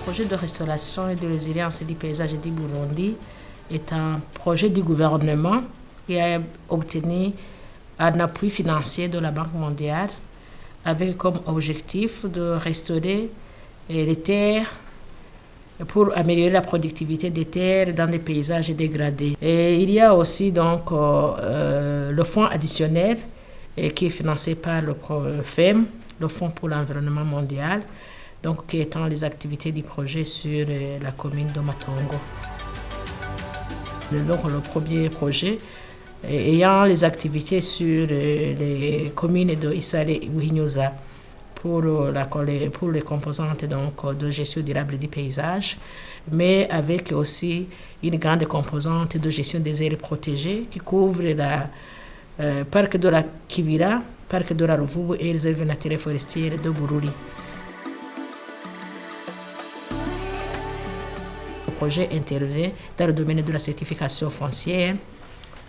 projet de restauration et de résilience du paysage du Burundi est un projet du gouvernement qui a obtenu un appui financier de la Banque mondiale avec comme objectif de restaurer les terres pour améliorer la productivité des terres dans des paysages dégradés. Et il y a aussi donc le fonds additionnel qui est financé par le FEM, le Fonds pour l'environnement mondial, donc qui étend les activités du projet sur la commune de Matongo. Donc le premier projet ayant les activités sur les communes de Isale et Winyuza pour les composantes donc, de gestion durable du paysage, mais avec aussi une grande composante de gestion des aires protégées qui couvre le parc de la Kibira, parc de la Ruvubu et les réserves naturelles forestières de Bururi. Le projet intervient dans le domaine de la certification foncière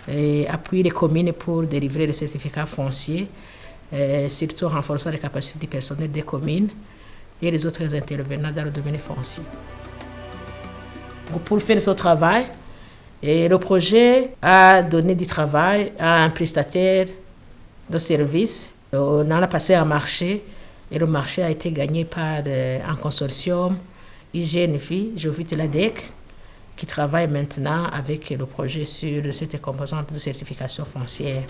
et appuie les communes pour délivrer les certificats fonciers, surtout en renforçant les capacités personnelles des communes et les autres intervenants dans le domaine foncier. Pour faire ce travail, le projet a donné du travail à un prestataire de services. On en a passé un marché et le marché a été gagné par un consortium IGNFI, Géovite l'ADEC, qui travaille maintenant avec le projet sur cette composante de certification foncière.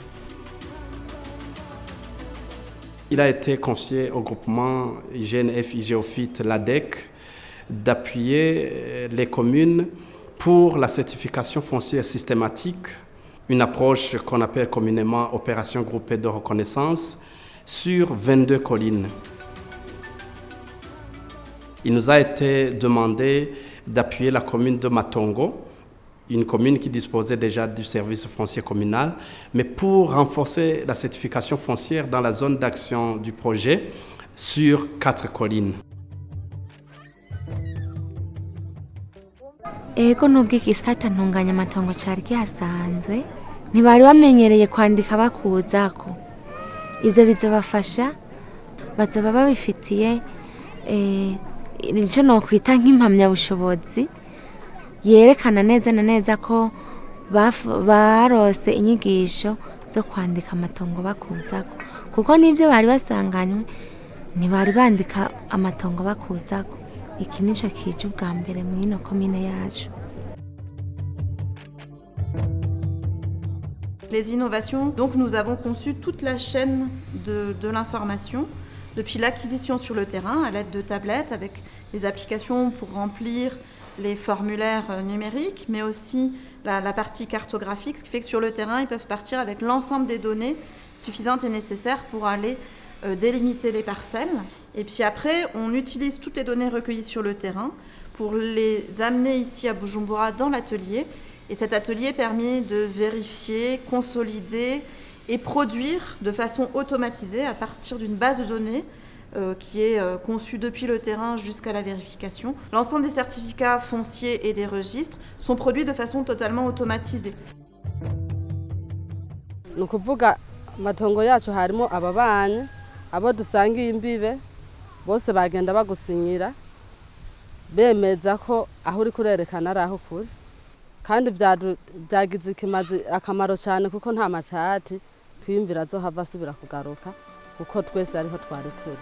Il a été confié au groupement IGNF, Géovite, l'ADEC d'appuyer les communes pour la certification foncière systématique, une approche qu'on appelle communément opération groupée de reconnaissance sur 22 collines. Il nous a été demandé d'appuyer la commune de Matongo, une commune qui disposait déjà du service foncier communal, mais pour renforcer la certification foncière dans la zone d'action du projet sur 4 collines. Ego nubwo igisata ntunganyamatongo cari kihasanzwe ntibari bamenyereye kwandika bakuzako. Ivyo bizobafasha bazoba babifitiye nicyo nokwita nk'impamyabushobozi yerekana neza na neza ko barose inyigisho zo kwandika amatongo bakuzako, kuko n'ivyo bari basanganywe ntibari bandika amatongo bakuzako. Iki nico kije ubwa mbere mw'ino komine yacu. Les innovations, donc nous avons conçu toute la chaîne de l'information, depuis l'acquisition sur le terrain à l'aide de tablettes avec les applications pour remplir les formulaires numériques, mais aussi la partie cartographique, ce qui fait que sur le terrain, ils peuvent partir avec l'ensemble des données suffisantes et nécessaires pour aller délimiter les parcelles. Et puis après, on utilise toutes les données recueillies sur le terrain pour les amener ici à Bujumbura dans l'atelier. Et cet atelier permet de vérifier, consolider et produire de façon automatisée à partir d'une base de données qui est conçue depuis le terrain jusqu'à la vérification. L'ensemble des certificats fonciers et des registres sont produits de façon totalement automatisée. Matongo yacu harimo ababanyi abo dusangiye imbibe bose bagenda bagusinyira bemeza ko aho uri kurerekana ari aho kuri, kandi byagize akamaro cyane kuko nta matati twiyumvira zo hava asubira kugaruka kuko twese ariho twari turi.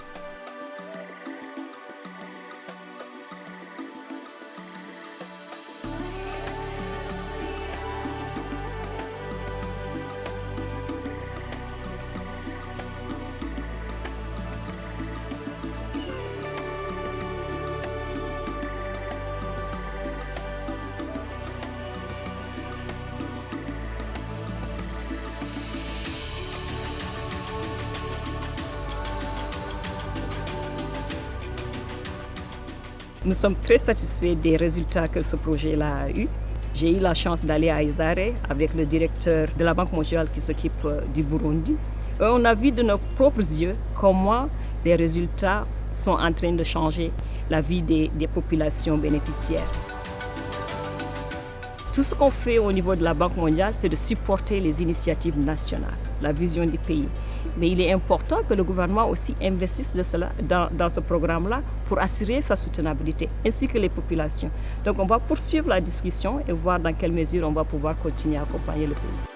Nous sommes très satisfaits des résultats que ce projet-là a eu. J'ai eu la chance d'aller à Isare avec le directeur de la Banque mondiale qui s'occupe du Burundi. Et on a vu de nos propres yeux comment les résultats sont en train de changer la vie des populations bénéficiaires. Tout ce qu'on fait au niveau de la Banque mondiale, c'est de supporter les initiatives nationales, la vision du pays. Mais il est important que le gouvernement aussi investisse dans ce programme-là pour assurer sa soutenabilité, ainsi que les populations. Donc on va poursuivre la discussion et voir dans quelle mesure on va pouvoir continuer à accompagner le pays.